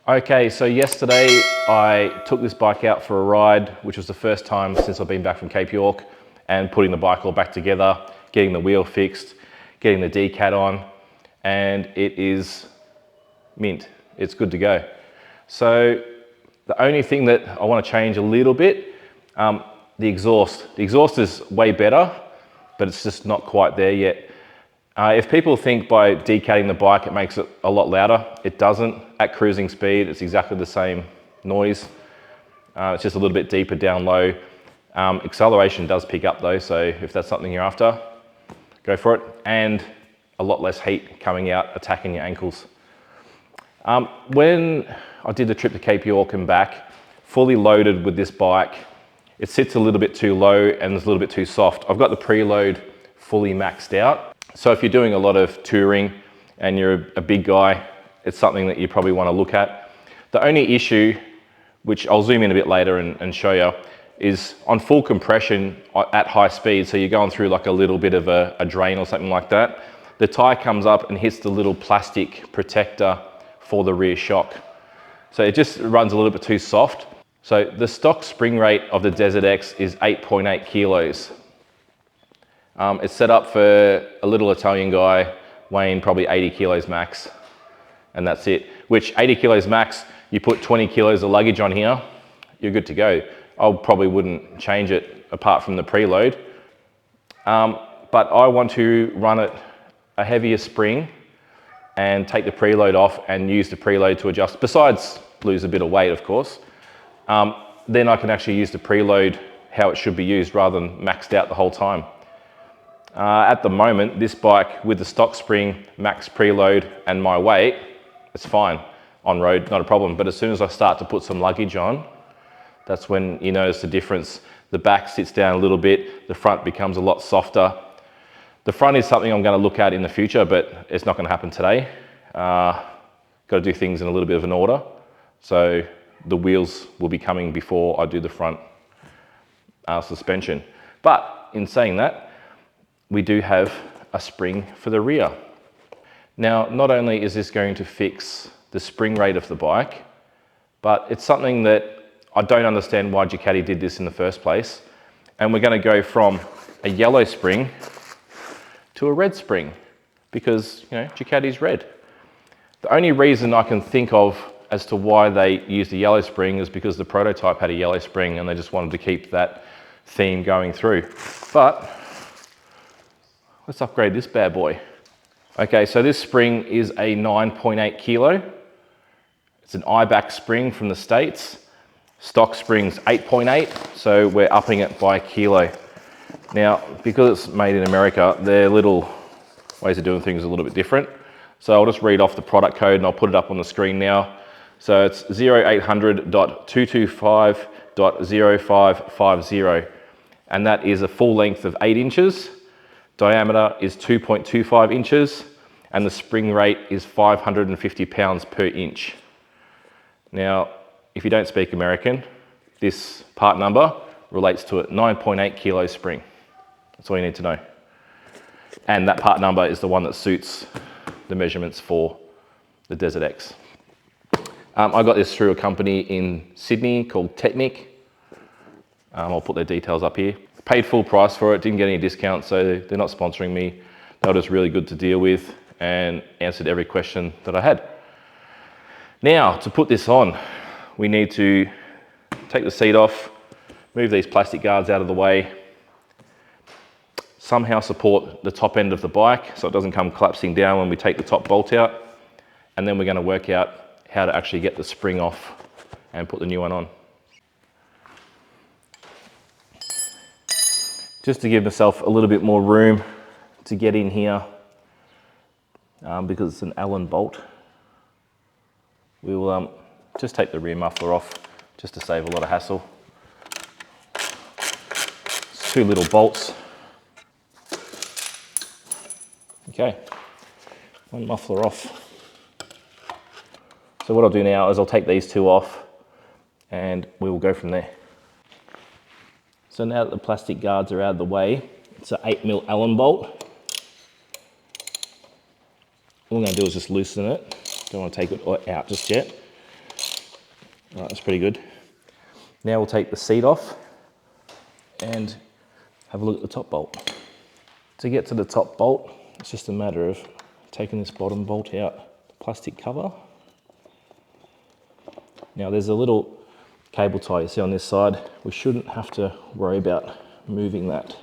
Okay, so yesterday I took this bike out for a ride, which was the first time since I've been back from Cape York, and putting the bike all back together, getting the wheel fixed, getting the Ducati on, and it is mint. It's good to go. So the only thing that I want to change a little bit, the exhaust. The exhaust is way better, but it's just not quite there yet. If people think by decatting the bike it makes it a lot louder, it doesn't. At cruising speed, it's exactly the same noise. It's just a little bit deeper down low. Acceleration does pick up though, so if that's something you're after, go for it. And a lot less heat coming out, attacking your ankles. When I did the trip to Cape York and back, fully loaded with this bike, it sits a little bit too low and it's a little bit too soft. I've got the preload fully maxed out. So if you're doing a lot of touring and you're a big guy, it's something that you probably want to look at. The only issue, which I'll zoom in a bit later and show you, is on full compression at high speed. So you're going through like a little bit of a drain or something like that. The tire comes up and hits the little plastic protector for the rear shock. So it just runs a little bit too soft. So the stock spring rate of the Desert X is 8.8 kilos. It's set up for a little Italian guy weighing probably 80 kilos max, and that's it. Which 80 kilos max, you put 20 kilos of luggage on here, you're good to go. I probably wouldn't change it apart from the preload. But I want to run it a heavier spring and take the preload off and use the preload to adjust, besides lose a bit of weight, of course. Then I can actually use the preload how it should be used rather than maxed out the whole time. At the moment, this bike with the stock spring, max preload and my weight, it's fine on road, not a problem. But as soon as I start to put some luggage on, that's when you notice the difference. The back sits down a little bit, the front becomes a lot softer. The front is something I'm going to look at in the future, but it's not going to happen today. Got to do things in a little bit of an order. So the wheels will be coming before I do the front suspension. But in saying that, we do have a spring for the rear. Now, not only is this going to fix the spring rate of the bike, but it's something that I don't understand why Ducati did this in the first place. And we're going to go from a yellow spring to a red spring because, you know, Ducati's red. The only reason I can think of as to why they used a yellow spring is because the prototype had a yellow spring and they just wanted to keep that theme going through. But let's upgrade this bad boy. Okay, so this spring is a 9.8 kilo. It's an IBAC spring from the States. Stock spring's 8.8, so we're upping it by a kilo. Now, because it's made in America, their little ways of doing things are a little bit different. So I'll just read off the product code and I'll put it up on the screen now. So it's 0800.225.0550, and that is a full length of 8 inches. Diameter is 2.25 inches, and the spring rate is 550 pounds per inch. Now, if you don't speak American, this part number relates to a 9.8 kilo spring. That's all you need to know. And that part number is the one that suits the measurements for the Desert X. I got this through a company in Sydney called Technic. I'll put their details up here. Paid full price for it, didn't get any discount, so they're not sponsoring me. They were just really good to deal with and answered every question that I had. Now, to put this on, we need to take the seat off, move these plastic guards out of the way, somehow support the top end of the bike so it doesn't come collapsing down when we take the top bolt out, and then we're going to work out how to actually get the spring off and put the new one on. Just to give myself a little bit more room to get in here, because it's an Allen bolt, we will just take the rear muffler off just to save a lot of hassle. It's 2 little bolts. Okay, 1 muffler off. So what I'll do now is I'll take these 2 off and we will go from there. So now that the plastic guards are out of the way, it's an 8mm Allen bolt. All I'm going to do is just loosen it. Don't want to take it out just yet. All right, that's pretty good. Now we'll take the seat off and have a look at the top bolt. To get to the top bolt, it's just a matter of taking this bottom bolt out, the plastic cover. Now there's a little cable tie you see on this side. We shouldn't have to worry about moving that.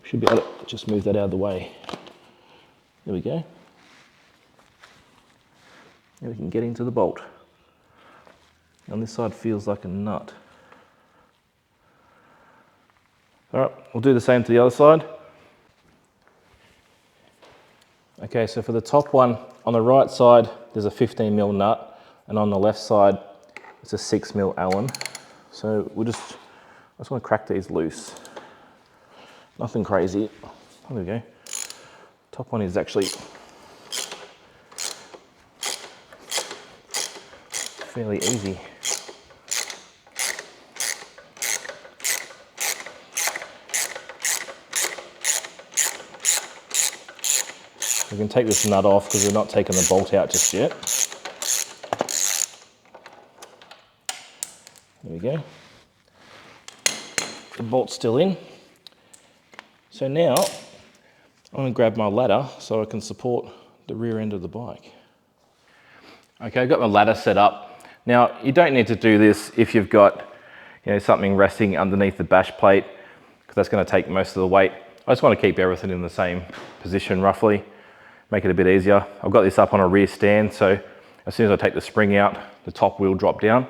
We should be able to just move that out of the way. There we go. Now we can get into the bolt. On this side feels like a nut. All right, we'll do the same to the other side. Okay, so for the top one, on the right side, there's a 15mm nut, and on the left side, it's a 6mm Allen. So I just want to crack these loose. Nothing crazy. There we go. Top one is actually fairly easy. We can take this nut off because we're not taking the bolt out just yet. There we go. The bolt's still in. So now I'm going to grab my ladder so I can support the rear end of the bike. Okay, I've got my ladder set up. Now you don't need to do this if you've got something resting underneath the bash plate, because that's going to take most of the weight. I just want to keep everything in the same position roughly. Make it a bit easier. I've got this up on a rear stand, so as soon as I take the spring out, the top will drop down.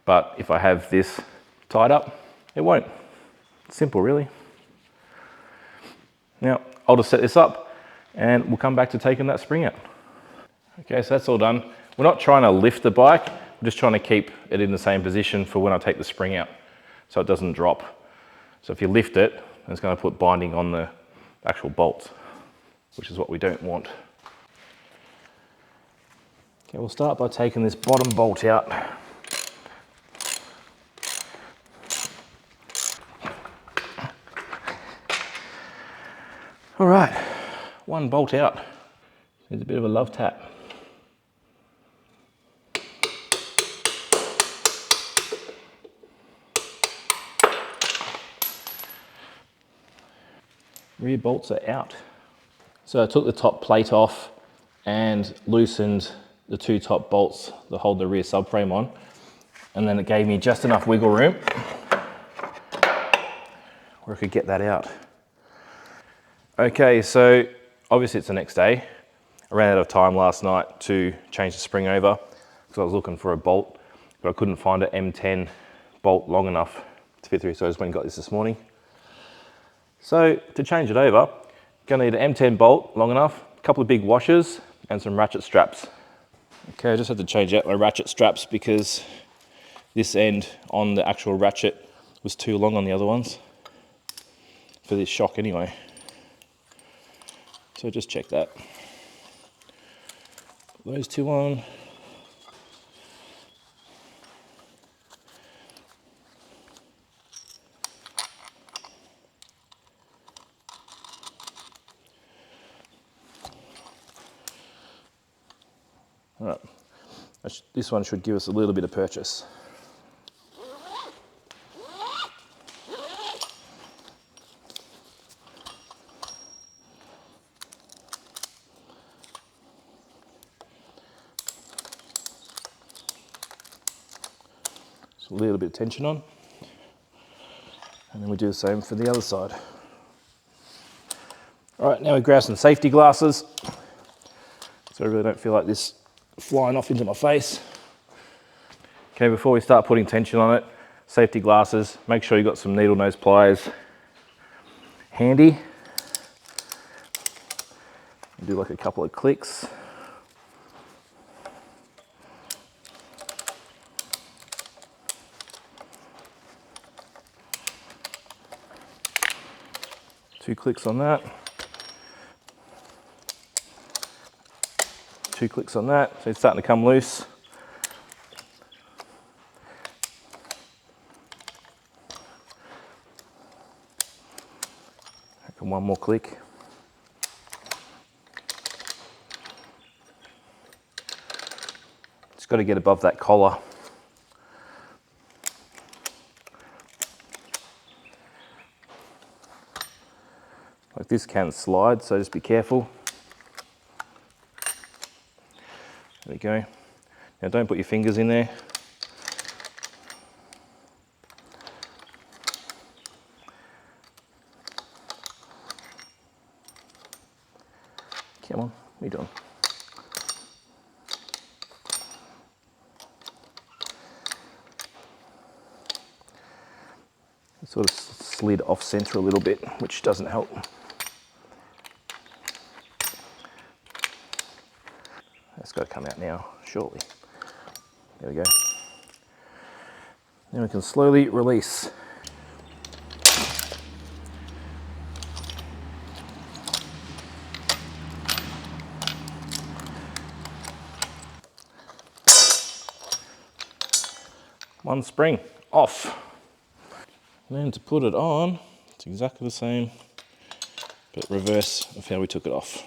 But if I have this tied up, it won't. It's simple, really. Now, I'll just set this up and we'll come back to taking that spring out. Okay, so that's all done. We're not trying to lift the bike, we're just trying to keep it in the same position for when I take the spring out, so it doesn't drop. So if you lift it, it's going to put binding on the actual bolts, which is what we don't want. Okay, we'll start by taking this bottom bolt out. All right, one bolt out. Needs a bit of a love tap. Rear bolts are out. So I took the top plate off and loosened the two top bolts that hold the rear subframe on, and then it gave me just enough wiggle room where I could get that out. Okay, so obviously it's the next day. I ran out of time last night to change the spring over because I was looking for a bolt, but I couldn't find an M10 bolt long enough to fit through, so I just went and got this morning. So to change it over, gonna need an M10 bolt long enough, a couple of big washers, and some ratchet straps. Okay, I just had to change out my ratchet straps because this end on the actual ratchet was too long on the other ones for this shock anyway. So just check that. Those two on. All right, this one should give us a little bit of purchase. So a little bit of tension on, and then we do the same for the other side. All right, now we grab some safety glasses, so I really don't feel like this flying off into my face. Okay, before we start putting tension on it, safety glasses, make sure you've got some needle nose pliers handy. Do like a couple of clicks. Two clicks on that. Two clicks on that, so it's starting to come loose. And one more click. Just got to get above that collar. Like this can slide, so just be careful. There we go. Now don't put your fingers in there. Come on, what are you doing? It sort of slid off center a little bit, which doesn't help. That's got to come out now, surely. There we go. Then we can slowly release. One spring off. And then to put it on, it's exactly the same, but reverse of how we took it off.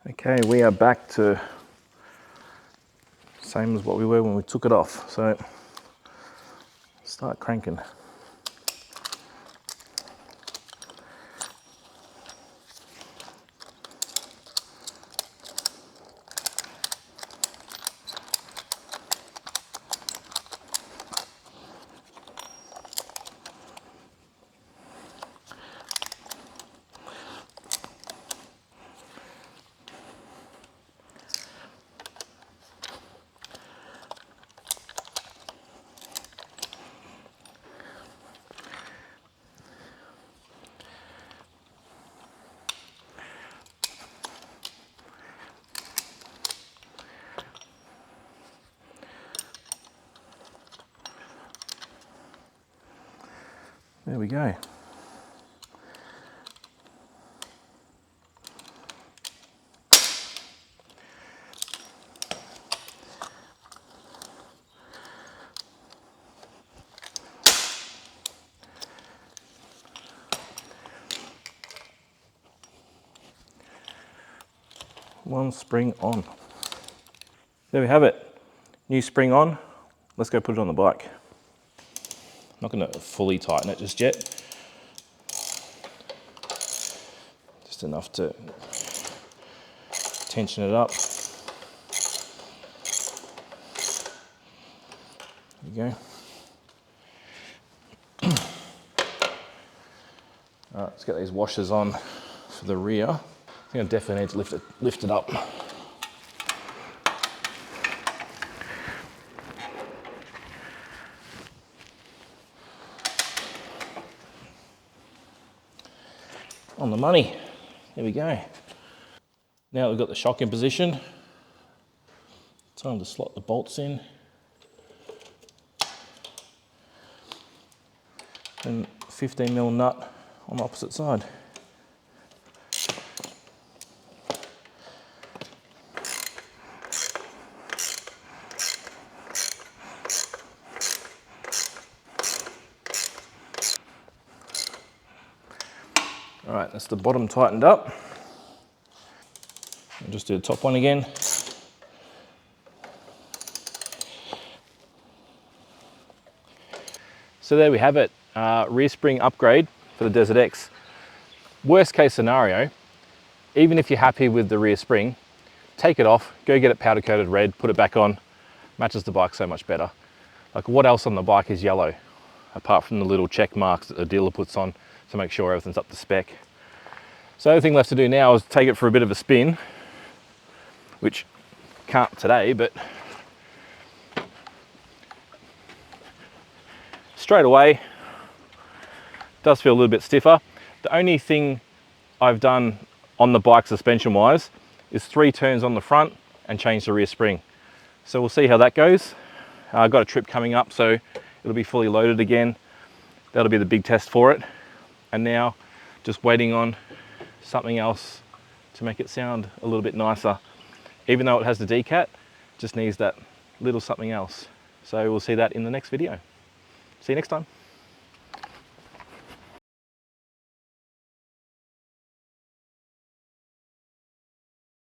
Okay, we are back to same as what we were when we took it off. So start cranking. There we go. One spring on. There we have it. New spring on. Let's go put it on the bike. I'm not going to fully tighten it just yet. Just enough to tension it up. There you go. All right, let's get these washers on for the rear. I think I definitely need to lift it up. On the money. There we go. Now we've got the shock in position. Time to slot the bolts in. And 15mm nut on the opposite side. All right, that's the bottom tightened up. I'll just do the top one again. So there we have it, rear spring upgrade for the Desert X. Worst case scenario, even if you're happy with the rear spring, take it off, go get it powder coated red, put it back on, matches the bike so much better. Like, what else on the bike is yellow, apart from the little check marks that the dealer puts on to make sure everything's up to spec. So the only thing left to do now is take it for a bit of a spin, which can't today, but straight away does feel a little bit stiffer. The only thing I've done on the bike suspension wise is 3 turns on the front and change the rear spring. So we'll see how that goes. I've got a trip coming up, so it'll be fully loaded again. That'll be the big test for it. And now just waiting on something else to make it sound a little bit nicer. Even though it has the decat, just needs that little something else. So we'll see that in the next video. See you next time.